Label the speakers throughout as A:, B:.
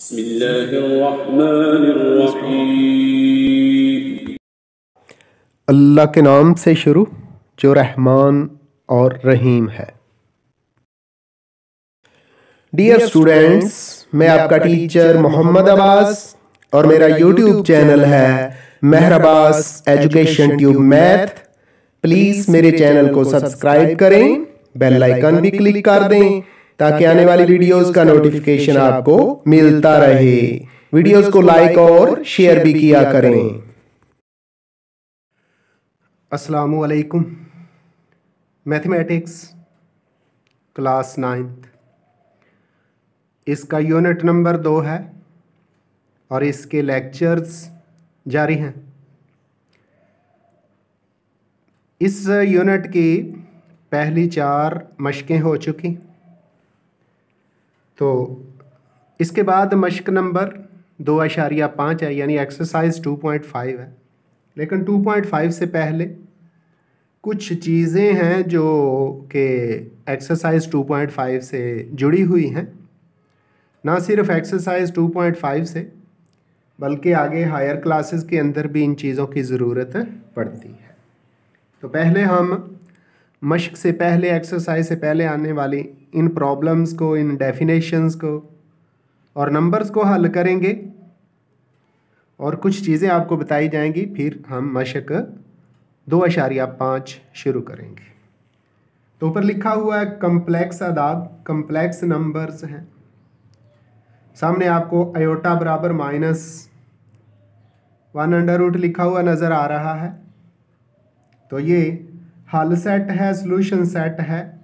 A: बिस्मिल्लाहिर्रहमानिर्रहीम।
B: अल्लाह के नाम से शुरू जो रहमान और रहीम है। डियर स्टूडेंट्स, मैं आपका टीचर मोहम्मद अब्बास और मेरा यूट्यूब चैनल है मेहरबास एजुकेशन ट्यूब मैथ। प्लीज़ मेरे चैनल को सब्सक्राइब करें, बेल आइकन भी क्लिक कर दें ताकि आने वाली वीडियोस का नोटिफिकेशन आपको मिलता रहे। वीडियोस को लाइक और शेयर भी किया करें। अस्सलामु अलैकुम। मैथमेटिक्स क्लास 9th, इसका यूनिट नंबर 2 है और इसके लेक्चर्स जारी हैं। इस यूनिट की पहली 4 मशकें हो चुकी, तो इसके बाद मशक नंबर 2.5 है, यानी एक्सरसाइज 2.5 है। लेकिन 2.5 से पहले कुछ चीज़ें हैं जो कि एक्सरसाइज 2.5 से जुड़ी हुई हैं। ना सिर्फ एक्सरसाइज 2.5 से, बल्कि आगे हायर क्लासेस के अंदर भी इन चीज़ों की ज़रूरत पड़ती है। तो पहले हम मशक से पहले, एक्सरसाइज से पहले आने वाली इन प्रॉब्लम्स को, इन डेफिनेशंस को और नंबर्स को हल करेंगे और कुछ चीज़ें आपको बताई जाएंगी। फिर हम मशक 2.5 शुरू करेंगे। तो ऊपर लिखा हुआ है कम्प्लेक्स आदाद, कम्प्लेक्स नंबर्स हैं। सामने आपको आयोटा बराबर -1 लिखा हुआ नज़र आ रहा है। तो ये हल सेट है, सॉल्यूशन सेट है।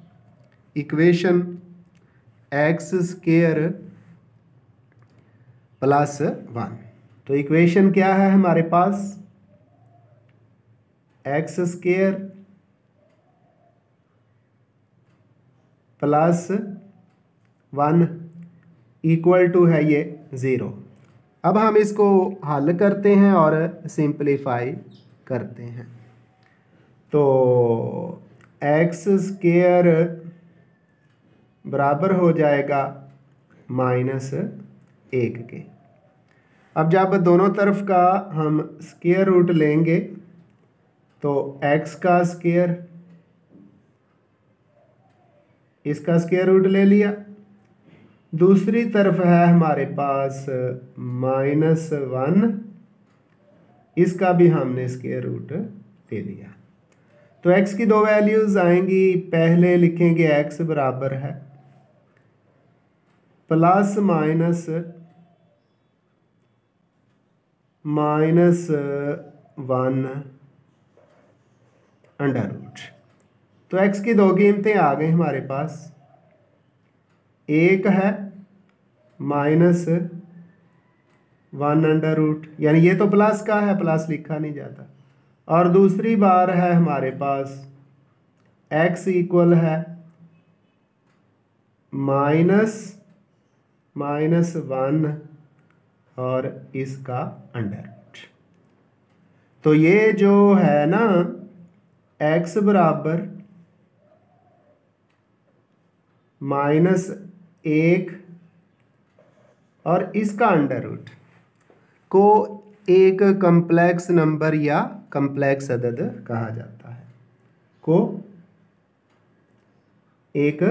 B: Equation x² + 1। तो इक्वेशन क्या है हमारे पास? x² + 1 इक्वल टू है ये 0। अब हम इसको हल करते हैं और सिंप्लीफाई करते हैं। तो x² बराबर हो जाएगा -1 के। अब जब दोनों तरफ का हम स्क्वायर रूट लेंगे तो x का स्क्वायर, इसका स्क्वायर रूट ले लिया। दूसरी तरफ है हमारे पास -1, इसका भी हमने स्क्वायर रूट ले लिया। तो x की 2 वैल्यूज़ आएंगी। पहले लिखेंगे x बराबर है ±-1 √। तो x की 2 कीमतें आ गई हमारे पास। एक है -1 √, यानी ये तो प्लस का है, प्लस लिखा नहीं जाता। और दूसरी बार है हमारे पास x इक्वल है -1 और इसका √। तो ये जो है ना, x बराबर -1 और इसका √, को एक कम्प्लेक्स नंबर या कम्प्लेक्स अदद कहा जाता है। को एक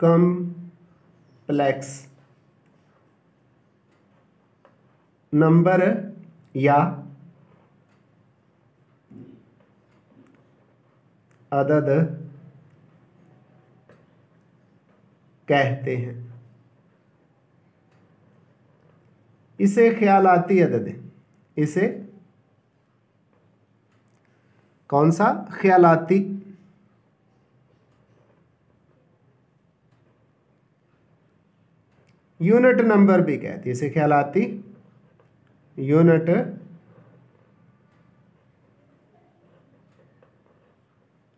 B: कम्प्लेक्स नंबर या अदद कहते हैं। इसे ख्यालाती अदद, इसे कौन सा? ख्यालाती। यूनिट नंबर भी कहते हैं इसे, ख्यालाती यूनिट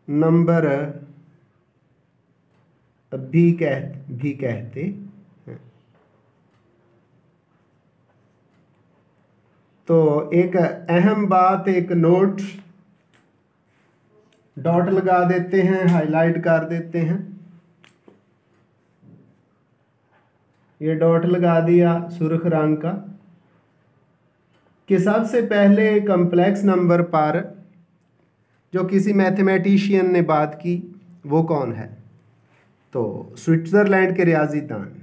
B: नंबर भी कहते हैं। तो एक अहम बात, एक नोट डॉट लगा देते हैं, हाईलाइट कर देते हैं। ये डॉट लगा दिया सुर्ख रंग का कि सबसे पहले कम्प्लेक्स नंबर पर जो किसी मैथमेटिशियन ने बात की वो कौन है? तो स्विट्ज़रलैंड के रियाजीदान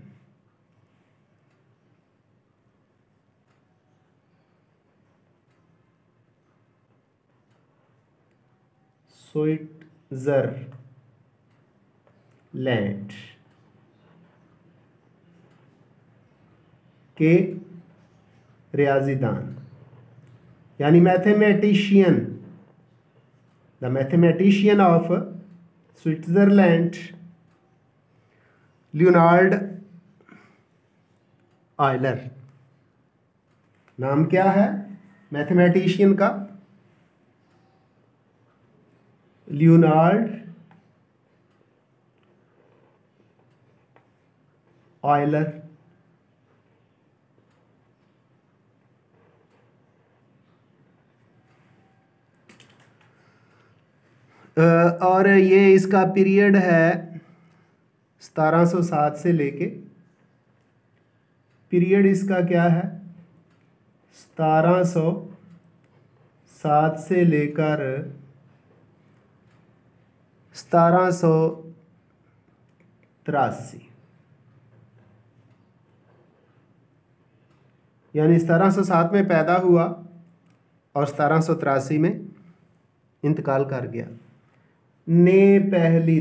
B: स्विट्ज़रलैंड के रियाजीदान यानी mathematician, the mathematician of Switzerland Leonard Euler. नाम क्या है मैथमेटिशियन का? Leonard Euler. और ये इसका पीरियड है 1707 से लेके, पीरियड इसका क्या है 1707 से लेकर 1783, यानी 1707 में पैदा हुआ और 1783 में इंतकाल कर गया। ने पहली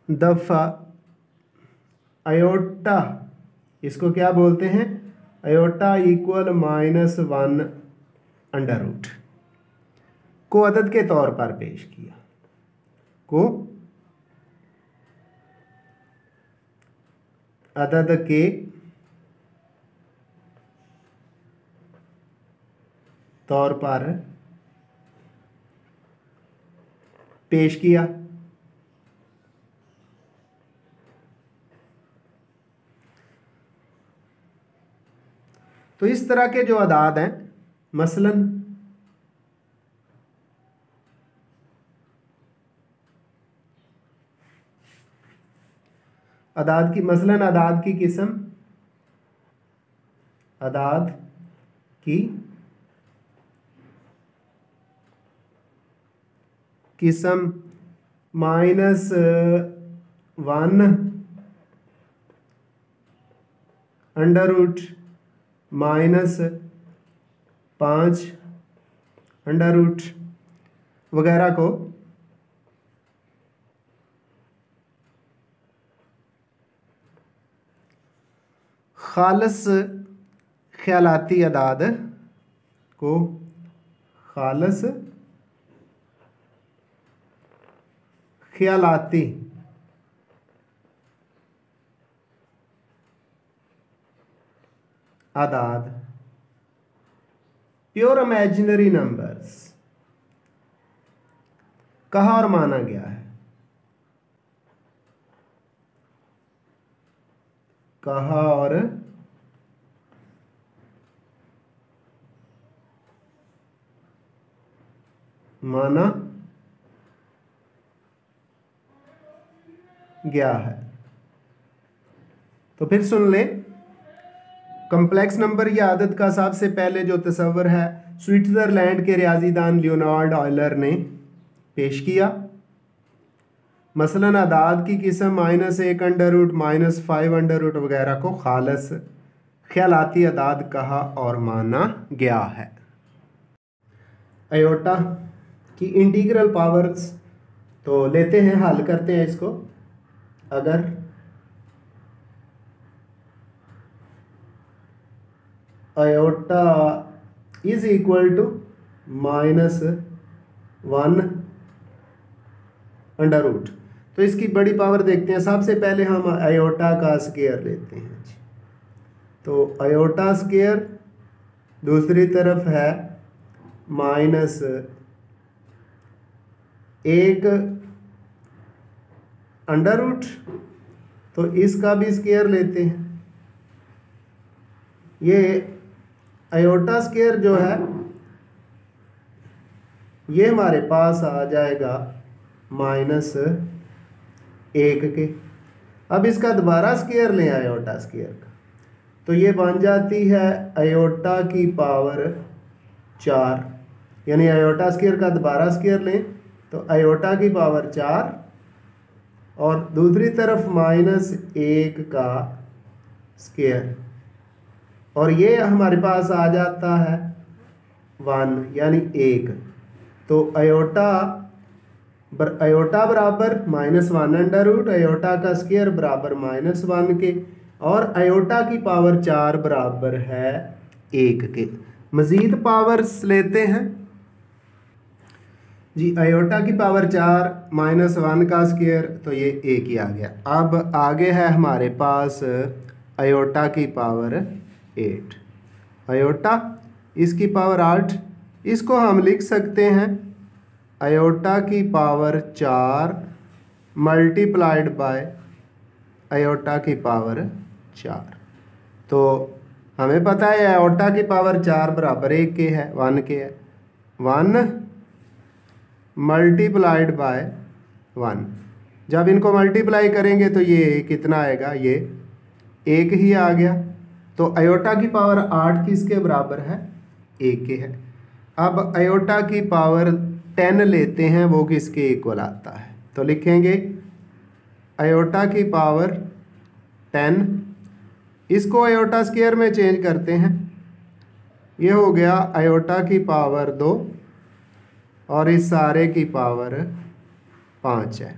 B: दफा अयोटा, इसको क्या बोलते हैं? अयोटा इक्वल -1 अंडर रूट को अदद के तौर पर पेश किया, को अदद के तौर पर पेश किया। तो इस तरह के जो अदाद हैं, मसलन अदाद की किस्म -1 अंडर रूट -5 अंडर रूट वगैरह को खालस ख्यालाती अदाद को खालस ख्यालाती अदाद, प्योर इमेजिनरी नंबर्स कहा और माना गया है। कहा और माना गया है। तो फिर सुन ले, कम्प्लेक्स नंबर या आदत का सबसे पहले जो तस्वर है स्विट्ज़रलैंड के रियाजीदान लियोनार्ड ऑयलर ने पेश किया। मसलन अदाद की किस्म -1 अंडर रूट -5 अंडर रूट वगैरह को खालस ख्यालाती अदाद कहा और माना गया है। अयोटा की इंटीग्रल पावर्स तो लेते हैं, हल करते हैं इसको। अगर iota is equal to -1 under root, तो इसकी बड़ी पावर देखते हैं। सबसे पहले हम अयोटा का स्क्वायर लेते हैं। तो अयोटा स्क्वायर दूसरी तरफ है -1 अंडर रूट, तो तो इसका भी स्क्वायर लेते हैं। ये आयोटा स्क्वायर जो है ये हमारे पास आ जाएगा -1 के। अब इसका दोबारा स्क्वायर लें आयोटा स्क्वायर का, तो ये बन जाती है आयोटा की पावर 4, यानी आयोटा स्क्वायर का दोबारा स्क्वायर लें तो आयोटा की पावर 4, और दूसरी तरफ -1 का स्क्वायर, और ये हमारे पास आ जाता है 1 यानी 1। तो आयोटा बराबर -1 आयोटा का स्क्वायर बराबर -1 के, और आयोटा की पावर 4 बराबर है 1 के। मज़ीद पावर्स लेते हैं जी। आयोटा की पावर 4 -1 का स्क्वायर, तो ये 1 ही आ गया। अब आगे है हमारे पास आयोटा की पावर 8। आयोटा इसकी पावर 8, इसको हम लिख सकते हैं आयोटा की पावर 4 मल्टीप्लाइड बाय आयोटा की पावर 4। तो हमें पता है आयोटा की पावर 4 बराबर 1 के है, 1 के है। 1 मल्टीप्लाइड बाय 1, जब इनको मल्टीप्लाई करेंगे तो ये कितना आएगा, ये 1 ही आ गया। तो आयोटा की पावर 8 किसके बराबर है, 1 के है। अब आयोटा की पावर 10 लेते हैं, वो किसके इक्वल आता है, तो लिखेंगे आयोटा की पावर 10, इसको आयोटा स्क्वायर में चेंज करते हैं, ये हो गया आयोटा की पावर 2, और इस सारे की पावर 5 है।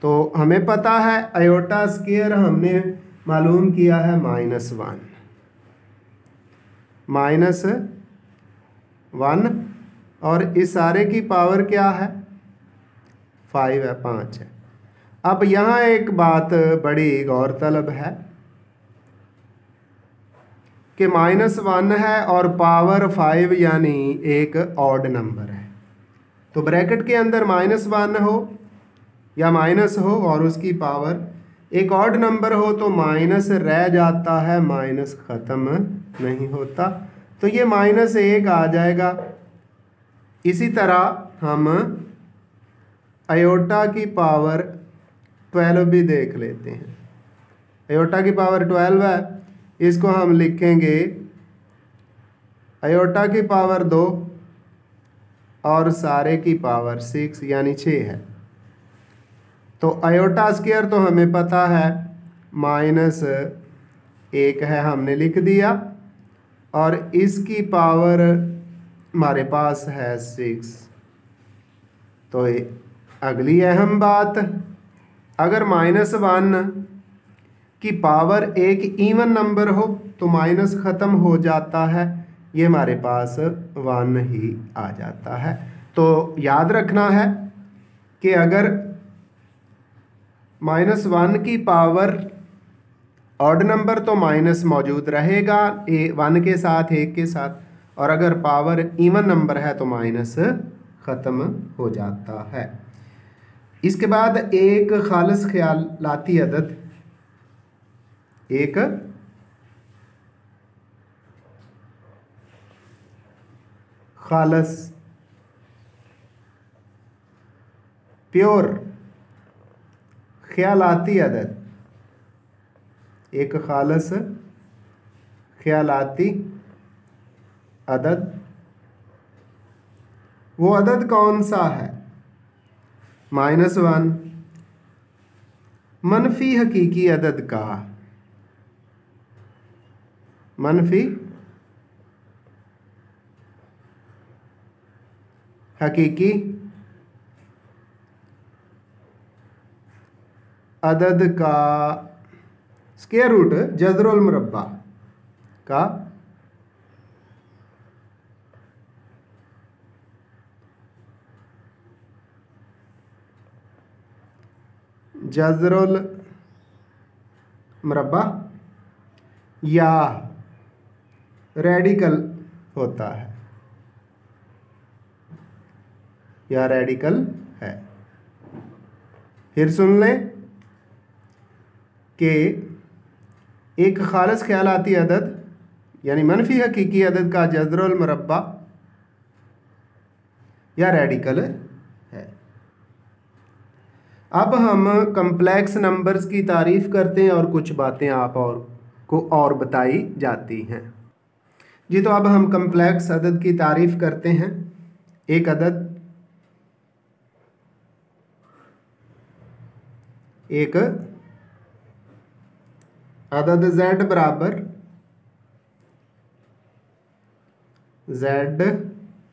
B: तो हमें पता है आयोटा स्क्वायर हमने मालूम किया है -1, और इस सारे की पावर क्या है, 5 है, 5 है। अब यहाँ एक बात बड़ी गौरतलब है कि -1 है और पावर 5 यानी एक ऑड नंबर है। तो ब्रैकेट के अंदर -1 हो या माइनस हो और उसकी पावर एक ऑड नंबर हो तो माइनस रह जाता है, माइनस ख़त्म नहीं होता, तो ये -1 आ जाएगा। इसी तरह हम आयोटा की पावर 12 भी देख लेते हैं। आयोटा की पावर 12 है, इसको हम लिखेंगे आयोटा की पावर 2 और सारे की पावर 6 यानी 6 है। तो आयोटा स्क्वायर तो हमें पता है -1 है, हमने लिख दिया, और इसकी पावर हमारे पास है 6। तो अगली अहम बात, अगर -1 की पावर एक इवन नंबर हो तो माइनस ख़त्म हो जाता है, ये हमारे पास 1 ही आ जाता है। तो याद रखना है कि अगर -1 की पावर ऑड नंबर तो माइनस मौजूद रहेगा 1 के साथ, 1 के साथ, और अगर पावर इवन नंबर है तो माइनस ख़त्म हो जाता है। इसके बाद एक खालिस ख्यालाती अदद, एक खालिस प्योर ख्यालाती अदद, एक खालिस ख्यालाती अदद, वो अदद कौन सा है? -1 मनफी हकीकी अदद का, मनफी हकीकी अदद का स्क्वायर रूट जज़रुल मुरब्बा का जज़रुल मुरब्बा या रेडिकल होता है, या रेडिकल है। फिर सुन लें कि एक खालिस ख्यालाती अदद यानी मनफी हकीकी अदद का जज़रुल मुरब्बा या रेडिकल है। अब हम कम्प्लेक्स नंबर्स की तारीफ़ करते हैं और कुछ बातें आप और बताई जाती हैं जी। तो अब हम कम्प्लेक्स अदद की तारीफ़ करते हैं। एक अदद z बराबर z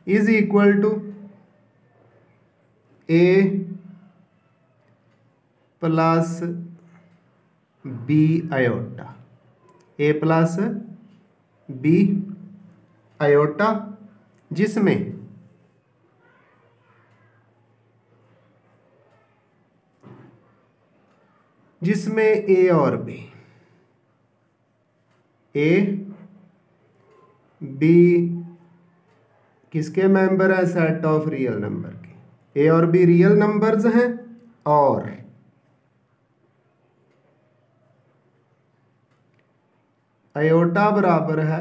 B: is equal to a plus b iota, a plus b iota, जिसमें a और b, a b किसके मेंबर है? सेट ऑफ रियल नंबर के। a और b रियल नंबर्स हैं और आयोटा बराबर है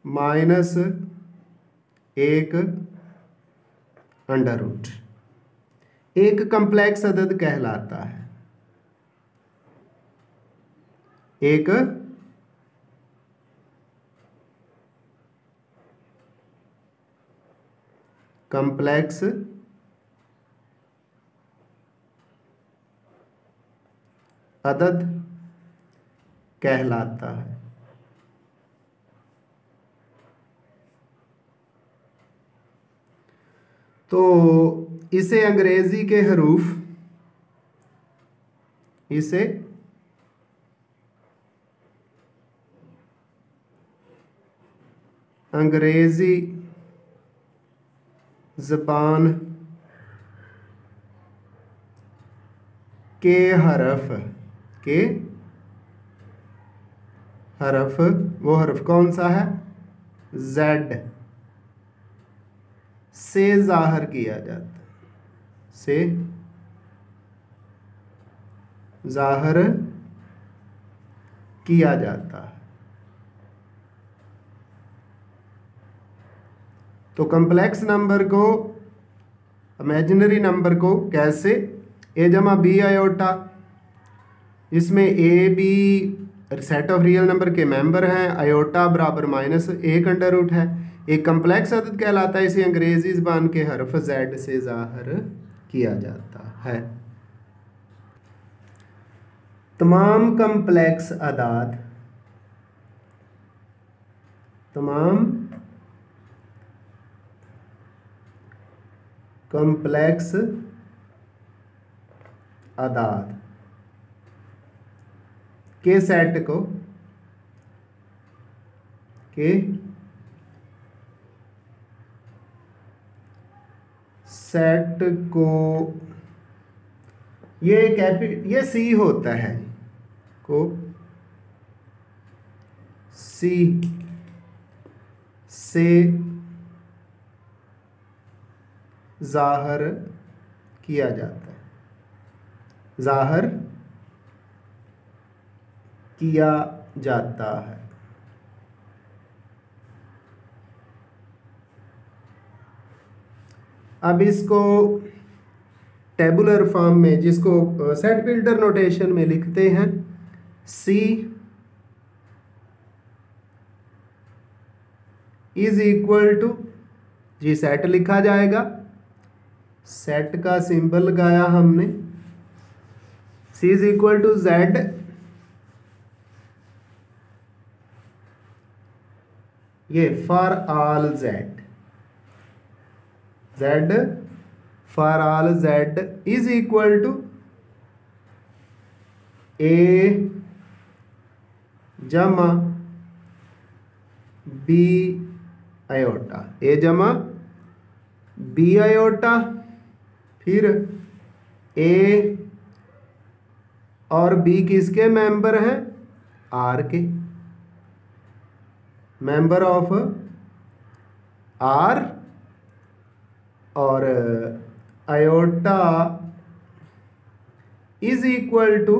B: -1 अंडर रूट। एक कम्प्लेक्स अदद कहलाता है, एक कम्प्लेक्स अदद कहलाता है। तो इसे अंग्रेजी के हरूफ, इसे अंग्रेजी ज़बान के हरफ वो हरफ कौन सा है? Z से ज़ाहिर किया जाता है, से ज़ाहिर किया जाता है। तो कम्प्लेक्स नंबर को, इमेजिनरी नंबर को कैसे? a जमा b आयोटा, इसमें a b set of real number के मेंबर हैं, आयोटा बराबर -1 अंडर रूट है। एक कम्प्लेक्स अदद कहलाता है, इसे अंग्रेजी ज़बान के हरफ Z से ज़ाहिर किया जाता है। तमाम कम्प्लेक्स अदाद के सेट को ये सी होता है, को सी से ज़ाहिर किया जाता है, ज़ाहिर किया जाता है। अब इसको टेबुलर फॉर्म में, जिसको सेट बिल्डर नोटेशन में लिखते हैं, सी इज इक्वल टू, जी सेट लिखा जाएगा, सेट का सिंबल लगाया हमने, C is equal to Z ये for all Z for all Z is equal to A जमा B आयोटा, A जमा B आयोटा, फिर A और B किसके मेंबर हैं? R के, मेंबर ऑफ R, और iota is equal to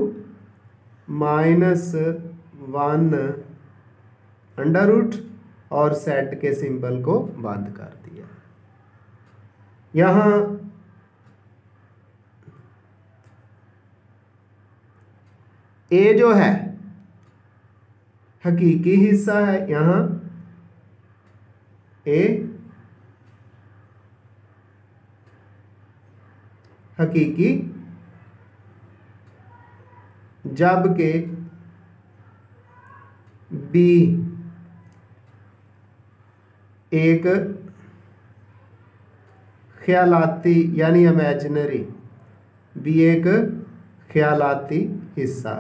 B: -1 under root और सेट के सिंबल को बंद कर दिया। यहाँ ए जो है हकीकी हिस्सा है, यहाँ ए हकीकी, जबकि बी एक ख्यालाती यानी इमेजिनरी, बी एक ख्यालाती हिस्सा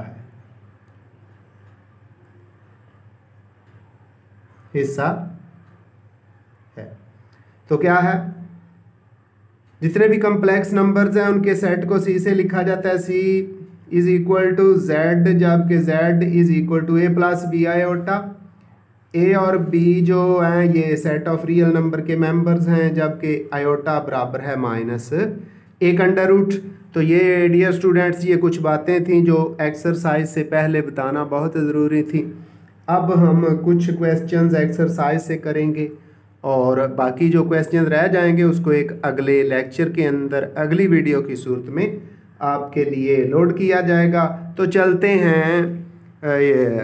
B: है, तो क्या है, जितने भी कम्प्लेक्स नंबर्स हैं उनके सेट को सी से लिखा जाता है, C is equal to Z, जबकि Z is equal to A plus B iota. A और बी जो हैं ये सेट ऑफ रियल नंबर के मेंबर्स हैं, जबकि आयोटा बराबर है -1 अंडर रूट। तो ये डियर स्टूडेंट्स ये कुछ बातें थी जो एक्सरसाइज से पहले बताना बहुत ज़रूरी थी। अब हम कुछ क्वेश्चंस एक्सरसाइज से करेंगे और बाकी जो क्वेश्चन रह जाएंगे उसको एक अगले लेक्चर के अंदर अगली वीडियो की सूरत में आपके लिए लोड किया जाएगा। तो चलते हैं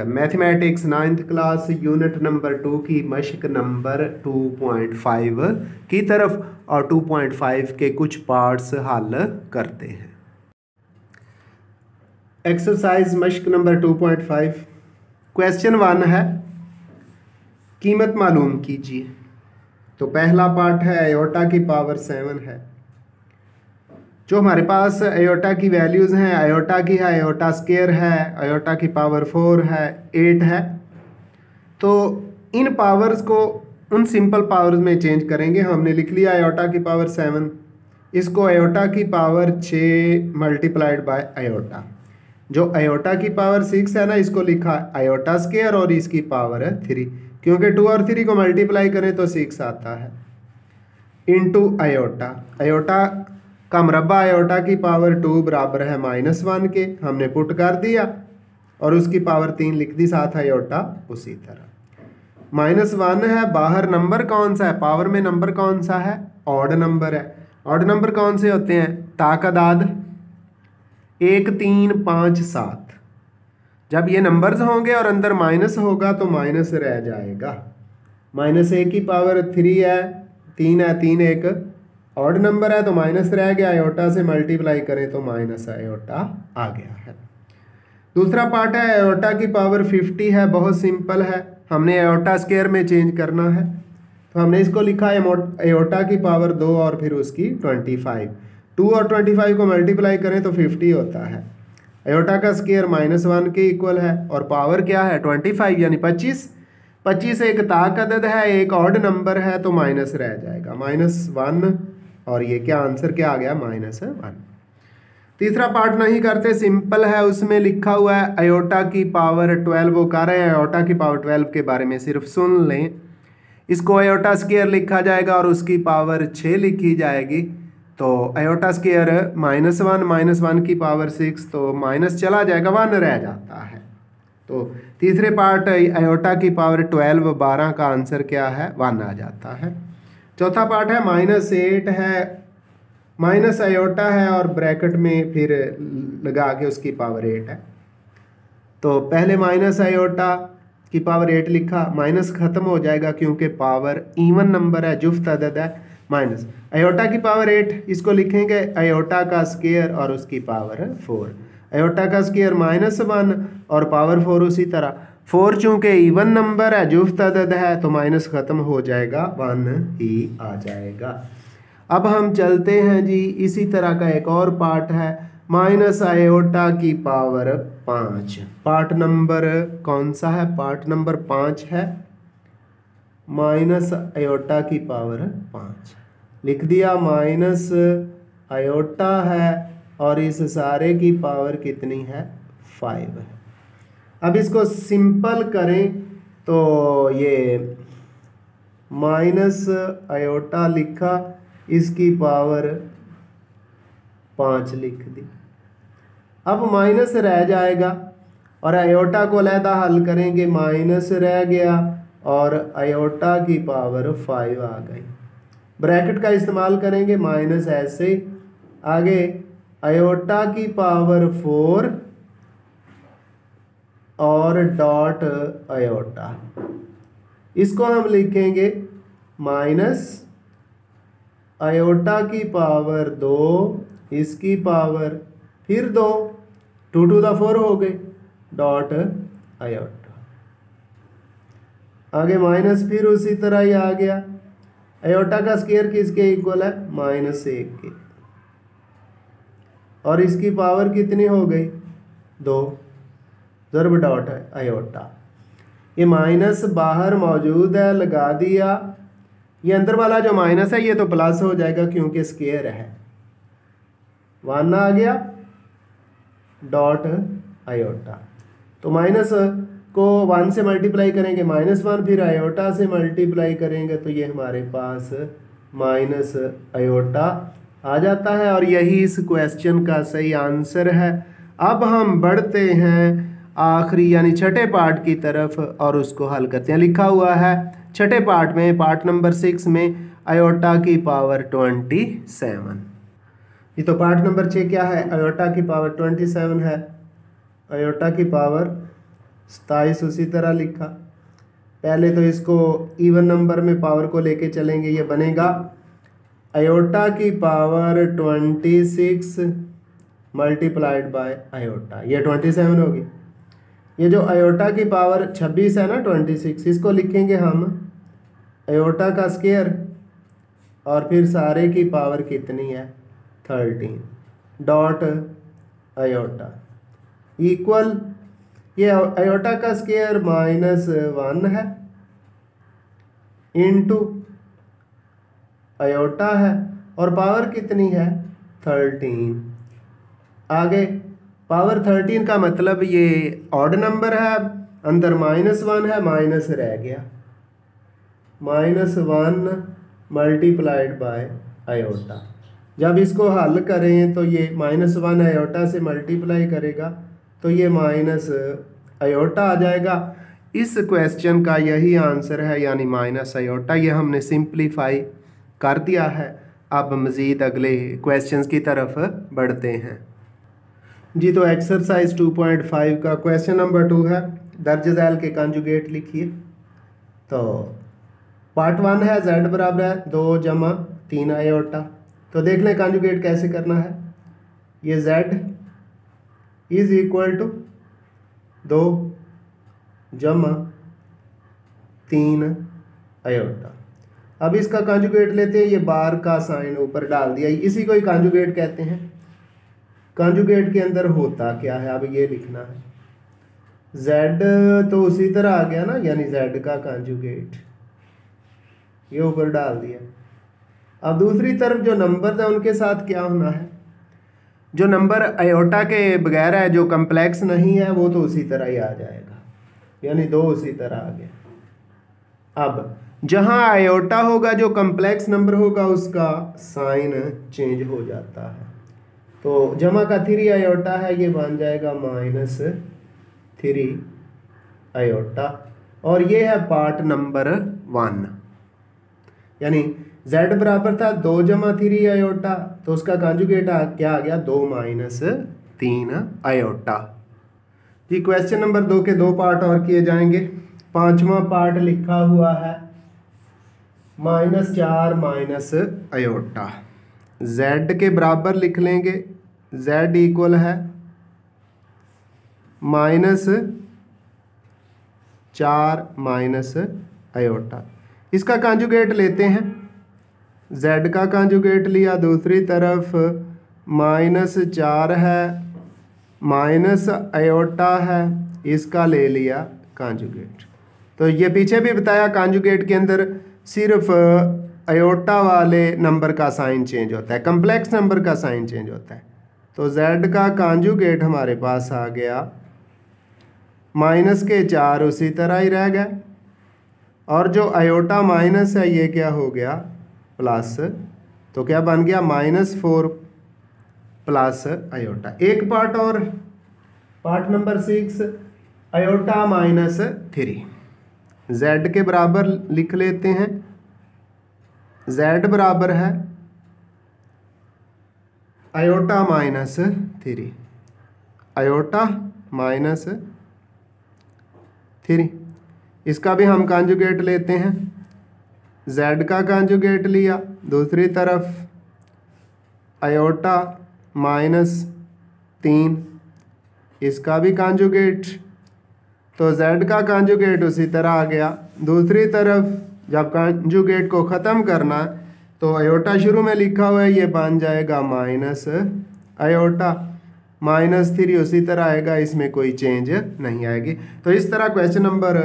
B: mathematics 9th class unit number 2 की मशक नंबर 2.5 की तरफ और 2.5 के कुछ पार्ट्स हल करते हैं। एक्सरसाइज मशक नंबर 2.5 क्वेश्चन 1 है, कीमत मालूम कीजिए। तो पहला पार्ट है आयोटा की पावर 7 है। जो हमारे पास आयोटा की वैल्यूज़ हैं, आयोटा की है, आयोटा स्क्वायर है, आयोटा की पावर 4 है, 8 है। तो इन पावर्स को उन सिंपल पावर्स में चेंज करेंगे। हमने लिख लिया आयोटा की पावर 7, इसको आयोटा की पावर 6 मल्टीप्लाइड बाय आयोटा। जो आयोटा की पावर 6 है ना, इसको लिखा आयोटा स्क्वायर और इसकी पावर है 3, क्योंकि 2 और 3 को मल्टीप्लाई करें तो 6 आता है, इनटू आयोटा। आयोटा का मरबा आयोटा की पावर 2 बराबर है -1 के, हमने पुट कर दिया और उसकी पावर 3 लिख दी, साथ आयोटा उसी तरह। -1 है, बाहर नंबर कौन सा है, पावर में नंबर कौन सा है, ऑड नंबर है। ऑड नंबर कौन से होते हैं, ताकदाद 1 3 5 7। जब ये नंबर्स होंगे और अंदर माइनस होगा तो माइनस रह जाएगा। -1 की पावर 3 है, 3 है, 3 एक ऑड नंबर है तो माइनस रह गया, आयोटा से मल्टीप्लाई करें तो माइनस आयोटा आ गया है। दूसरा पार्ट है आयोटा की पावर 50 है, बहुत सिंपल है, हमने आयोटा स्क्वायर में चेंज करना है। तो हमने इसको लिखा है आयोटा की पावर 2 और फिर उसकी 25। 2 और 25 को मल्टीप्लाई करें तो 50 होता है। आयोटा का स्क्वायर -1 के इक्वल है और पावर क्या है 25 यानी 25। 25 एक ताकदद है, एक ऑड नंबर है तो माइनस रह जाएगा, -1 और ये क्या आंसर क्या आ गया -1। तीसरा पार्ट नहीं करते, सिंपल है, उसमें लिखा हुआ है आयोटा की पावर 12। वो कह रहे हैं आयोटा की पावर 12 के बारे में सिर्फ सुन लें। इसको आयोटा स्क्वायर लिखा जाएगा और उसकी पावर 6 लिखी जाएगी। तो आयोटा स्क्वायर -1 की पावर 6, तो माइनस चला जाएगा, 1 रह जाता है। तो तीसरे पार्ट आयोटा की पावर 12 का आंसर क्या है 1 आ जाता है। चौथा पार्ट है -8 है, माइनस आयोटा है और ब्रैकेट में फिर लगा के उसकी पावर 8 है। तो पहले माइनस आयोटा की पावर 8 लिखा, माइनस ख़त्म हो जाएगा क्योंकि पावर इवन नंबर है, जुफ्त अदद है। माइनस आयोटा की पावर 8, इसको लिखेंगे आयोटा का स्क्वायर और उसकी पावर 4। आयोटा का स्क्वायर -1 और पावर 4 उसी तरह। 4 चूँकि इवन नंबर है, जुफ्त अदद है, तो माइनस ख़त्म हो जाएगा, 1 ही आ जाएगा। अब हम चलते हैं जी, इसी तरह का एक और पार्ट है माइनस आयोटा की पावर 5। पार्ट नंबर कौन सा है, पार्ट नंबर 5 है, माइनस आयोटा की पावर 5 लिख दिया, माइनस आयोटा है और इस सारे की पावर कितनी है 5 है। अब इसको सिंपल करें तो ये माइनस आयोटा लिखा, इसकी पावर 5 लिख दी। अब माइनस रह जाएगा और आयोटा को अलहदा हल करेंगे, माइनस रह गया और आयोटा की पावर 5 आ गई। ब्रैकेट का इस्तेमाल करेंगे, माइनस ऐसे आगे आयोटा की पावर 4 और डॉट आयोटा, इसको हम लिखेंगे माइनस आयोटा की पावर 2, इसकी पावर फिर 2, 2 टू द 4 हो गए, डॉट आयोटा। आगे माइनस फिर उसी तरह ही आ गया। आयोटा का स्क्वायर किसके इक्वल है? -1 के, और इसकी पावर कितनी हो गई? 2, ज़र्ब डॉट आयोटा। ये माइनस बाहर मौजूद है, लगा दिया। ये अंदर वाला जो माइनस है ये तो प्लस हो जाएगा क्योंकि स्क्वायर है। 1 आ गया, डॉट आयोटा। तो माइनस को 1 से मल्टीप्लाई करेंगे, -1, फिर आयोटा से मल्टीप्लाई करेंगे तो ये हमारे पास माइनस आयोटा आ जाता है, और यही इस क्वेश्चन का सही आंसर है। अब हम बढ़ते हैं आखिरी यानी छठे पार्ट की तरफ और उसको हल करते हैं। लिखा हुआ है छठे पार्ट में, पार्ट नंबर 6 में, आयोटा की पावर 27। ये तो पार्ट नंबर 6 क्या है? आयोटा की पावर 27 है। आयोटा की पावर 27 उसी तरह लिखा। पहले तो इसको इवन नंबर में पावर को लेके चलेंगे, ये बनेगा आयोटा की पावर 26 मल्टीप्लाइड बाय आयोटा, ये 27 होगी। ये जो आयोटा की पावर 26 है ना 26, इसको लिखेंगे हम आयोटा का स्क्वायर और फिर सारे की पावर कितनी है? 13, डॉट आयोटा इक्वल, ये आयोटा का स्क्वायर -1 है इंटू आयोटा है और पावर कितनी है? 13। आगे पावर 13 का मतलब ये ऑड नंबर है, अंदर -1 है, माइनस रह गया, -1 मल्टीप्लाइड बाय आयोटा। जब इसको हल करें तो ये -1 आयोटा से मल्टीप्लाई करेगा तो ये माइनस आयोटा आ जाएगा। इस क्वेश्चन का यही आंसर है, यानी माइनस आयोटा। ये हमने सिंप्लीफाई कर दिया है। अब मज़ीद अगले क्वेश्चंस की तरफ बढ़ते हैं जी। तो एक्सरसाइज 2.5 का क्वेश्चन नंबर 2 है, दर्ज झैल के कंजुगेट लिखिए। तो पार्ट 1 है z बराबर है 2 जमा 3 आयोटा। तो देख लें कंजुगेट कैसे करना है। ये z इज इक्वल टू 2 जमा 3 आयोटा। अब इसका कंजुगेट लेते हैं, ये बार का साइन ऊपर डाल दिया, इसी को ही कंजुगेट कहते हैं। कंजुगेट के अंदर होता क्या है, अब ये लिखना है। z तो उसी तरह आ गया ना, यानी z का कंजुगेट ये ऊपर डाल दिया। अब दूसरी तरफ जो नंबर है उनके साथ क्या होना है? जो नंबर आयोटा के बगैर है, जो कम्प्लेक्स नहीं है, वो तो उसी तरह ही आ जाएगा, यानी 2 उसी तरह आ गया। अब जहाँ आयोटा होगा, जो कम्प्लेक्स नंबर होगा, उसका साइन चेंज हो जाता है। तो जमा का 3 आयोटा है, ये बन जाएगा -3 आयोटा। और ये है पार्ट नंबर 1, यानी z बराबर था 2 जमा 3 आयोटा, तो उसका कंजुगेट क्या आ गया? 2 - 3 आयोटा। जी क्वेश्चन नंबर 2 के 2 पार्ट और किए जाएंगे। 5वां पार्ट लिखा हुआ है -4 - आयोटा। z के बराबर लिख लेंगे, z इक्वल है -4 - आयोटा। इसका कंजुगेट लेते हैं, z का कंजुगेट लिया, दूसरी तरफ -4 है, माइनस आयोटा है, इसका ले लिया कंजुगेट। तो ये पीछे भी बताया, कंजुगेट के अंदर सिर्फ आयोटा वाले नंबर का साइन चेंज होता है, कम्प्लेक्स नंबर का साइन चेंज होता है। तो z का कंजुगेट हमारे पास आ गया -4 उसी तरह ही रह गया, और जो आयोटा माइनस है ये क्या हो गया? प्लस। तो क्या बन गया? -4 प्लस आयोटा। एक पार्ट और, part number 6 iota minus 3। z के बराबर लिख लेते हैं, z बराबर है आयोटा माइनस 3, आयोटा माइनस 3। इसका भी हम कॉन्जुगेट लेते हैं, z का कॉन्जुगेट लिया, दूसरी तरफ आयोटा माइनस 3, इसका भी कॉन्जुगेट, तो z का कॉन्जुगेट उसी तरह आ गया। दूसरी तरफ जब कॉन्जुगेट को ख़त्म करना तो आयोटा शुरू में लिखा हुआ है, ये बन जाएगा माइनस आयोटा माइनस 3 उसी तरह आएगा, इसमें कोई चेंज नहीं आएगी। तो इस तरह क्वेश्चन नंबर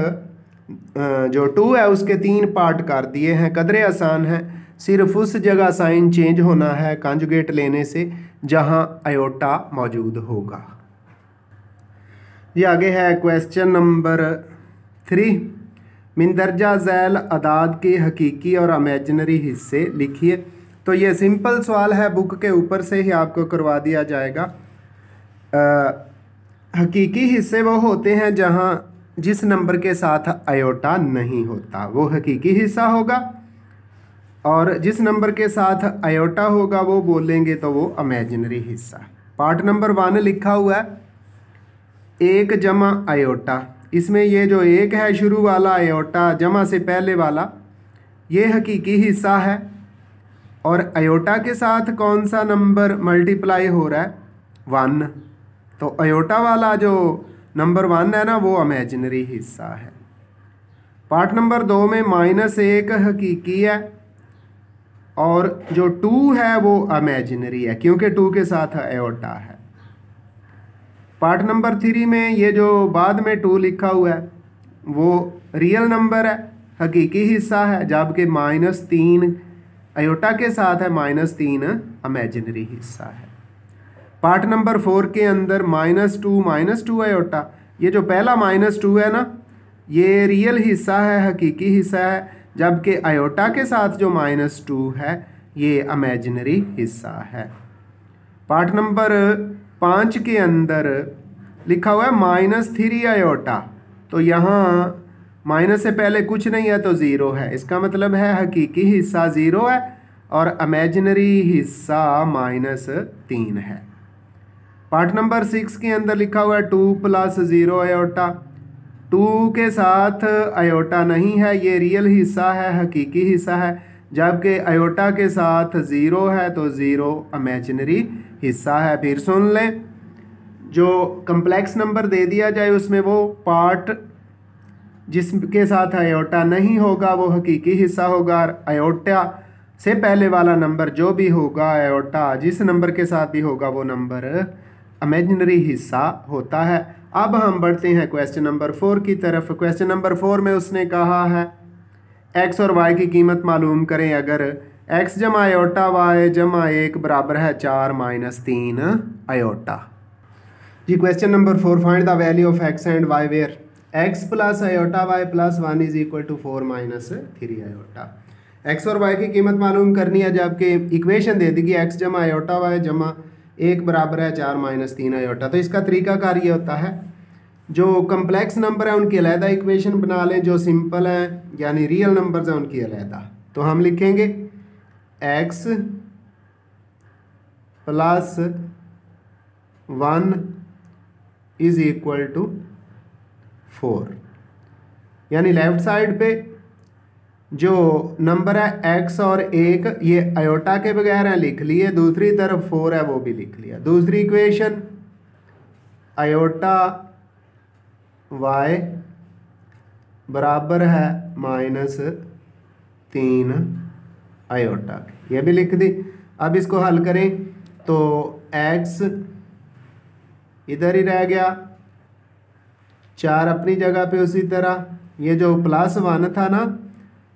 B: जो 2 है उसके 3 पार्ट कर दिए हैं। कदरे आसान है, सिर्फ उस जगह साइन चेंज होना है कॉन्जुगेट लेने से जहां आयोटा मौजूद होगा। ये आगे है क्वेश्चन नंबर 3, मिंदरजा झैल अदाद के हकीकी और इमेजिनरी हिस्से लिखिए। तो ये सिंपल सवाल है, बुक के ऊपर से ही आपको करवा दिया जाएगा। हकीकी हिस्से वो होते हैं जहां जिस नंबर के साथ आयोटा नहीं होता वो हकीकी हिस्सा होगा, और जिस नंबर के साथ आयोटा होगा वो बोलेंगे तो वो इमेजिनरी हिस्सा। पार्ट नंबर 1 लिखा हुआ है 1 जमा आयोटा, इसमें ये जो 1 है शुरू वाला आयोटा जमा से पहले वाला ये हकीकी हिस्सा है, और आयोटा के साथ कौन सा नंबर मल्टीप्लाई हो रहा है 1, तो आयोटा वाला जो नंबर 1 है ना वो इमेजिनरी हिस्सा है। पार्ट नंबर 2 में -1 हकीकी है और जो 2 है वो इमेजिनरी है क्योंकि 2 के साथ आयोटा है। पार्ट नंबर 3 में ये जो बाद में 2 लिखा हुआ है वो रियल नंबर है, हकीकी हिस्सा है, जबकि -3 आयोटा के साथ है, -3 इमेजिनरी हिस्सा है। पार्ट नंबर 4 के अंदर -2 आयोटा, ये जो पहला -2 है ना ये रियल हिस्सा है, हकीकी हिस्सा है, जबकि आयोटा के साथ जो -2 है ये इमेजिनरी हिस्सा है। पार्ट नंबर 5 के अंदर लिखा हुआ है -3 आयोटा, तो यहाँ माइनस से पहले कुछ नहीं है तो 0 है, इसका मतलब है हकीकी हिस्सा 0 है और इमेजिनरी हिस्सा -3 है। पार्ट नंबर 6 के अंदर लिखा हुआ है 2 + 0 आयोटा, 2 के साथ आयोटा नहीं है, ये रियल हिस्सा है, हकीकी हिस्सा है, जबकि आयोटा के साथ 0 है तो 0 इमेजिनरी हिस्सा है। फिर सुन लें, जो कम्प्लेक्स नंबर दे दिया जाए उसमें वो पार्ट जिसके साथ आयोटा नहीं होगा वो हकीकी हिस्सा होगा, और आयोटा से पहले वाला नंबर जो भी होगा आयोटा जिस नंबर के साथ भी होगा वो नंबर इमेजिनरी हिस्सा होता है। अब हम बढ़ते हैं क्वेश्चन नंबर 4 की तरफ। क्वेश्चन नंबर 4 में उसने कहा है x और y की कीमत मालूम करें अगर x जमा आयोटा y जमा 1 बराबर है 4 - 3 आयोटा। जी question number 4, find the value of x and y where x + iota y + 1 = 4 - 3 iota. x और y की कीमत मालूम करनी है, जबकि इक्वेशन दे देगी x जमा आयोटा y जमा 1 बराबर है 4 - 3 आयोटा। तो इसका तरीकाकार ये होता है, जो कम्प्लेक्स नंबर है उनकी अलहदा इक्वेशन बना लें, जो सिंपल है यानी रियल नंबर्स हैं उनकी अलहदा। तो हम लिखेंगे x + 1 = 4, यानी लेफ्ट साइड पे जो नंबर है x और 1 ये आयोटा के बगैर है लिख लिए, दूसरी तरफ 4 है वो भी लिख लिया। दूसरी इक्वेशन आयोटा y बराबर है -3 आयोटा, ये भी लिख दी। अब इसको हल करें तो x इधर ही रह गया, 4 अपनी जगह पे उसी तरह, ये जो +1 था ना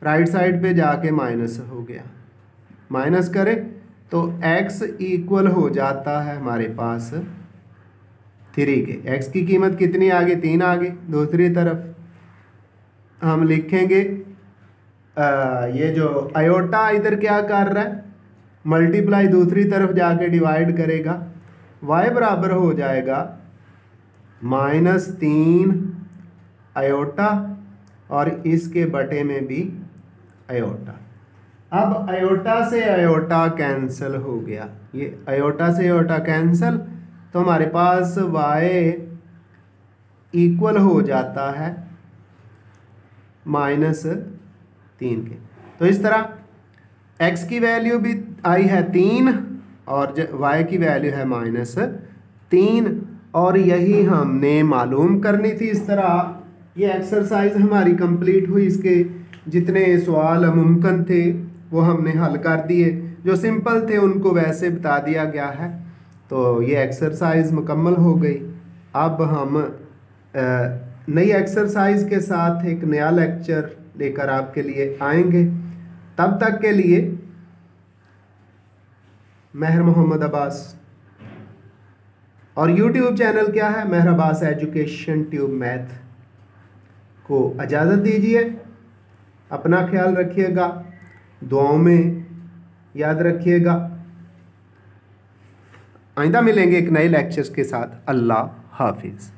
B: राइट साइड पे जाके माइनस हो गया, माइनस करें तो x इक्वल हो जाता है हमारे पास 3 के। x की कीमत कितनी आ गई, 3 आ गई। दूसरी तरफ हम लिखेंगे ये जो आयोटा इधर क्या कर रहा है, मल्टीप्लाई दूसरी तरफ जाके डिवाइड करेगा, y बराबर हो जाएगा -3 आयोटा और इसके बटे में भी आयोटा। अब आयोटा से आयोटा कैंसिल हो गया, ये आयोटा से आयोटा कैंसिल, तो हमारे पास y इक्वल हो जाता है -3 के। तो इस तरह x की वैल्यू भी आई है 3 और y की वैल्यू है -3, और यही हमने मालूम करनी थी। इस तरह ये एक्सरसाइज हमारी कंप्लीट हुई। इसके जितने सवाल मुमकिन थे वो हमने हल कर दिए, जो सिंपल थे उनको वैसे बता दिया गया है। तो ये एक्सरसाइज मुकम्मल हो गई। अब हम नई एक्सरसाइज के साथ एक नया लेक्चर लेकर आपके लिए आएंगे। तब तक के लिए महर मोहम्मद अब्बास, और YouTube चैनल क्या है, महर अब्बास एजुकेशन ट्यूब मैथ, को इजाज़त दीजिए। अपना ख्याल रखिएगा, दुआओं में याद रखिएगा। आइंदा मिलेंगे एक नए लेक्चर्स के साथ। अल्लाह हाफिज़।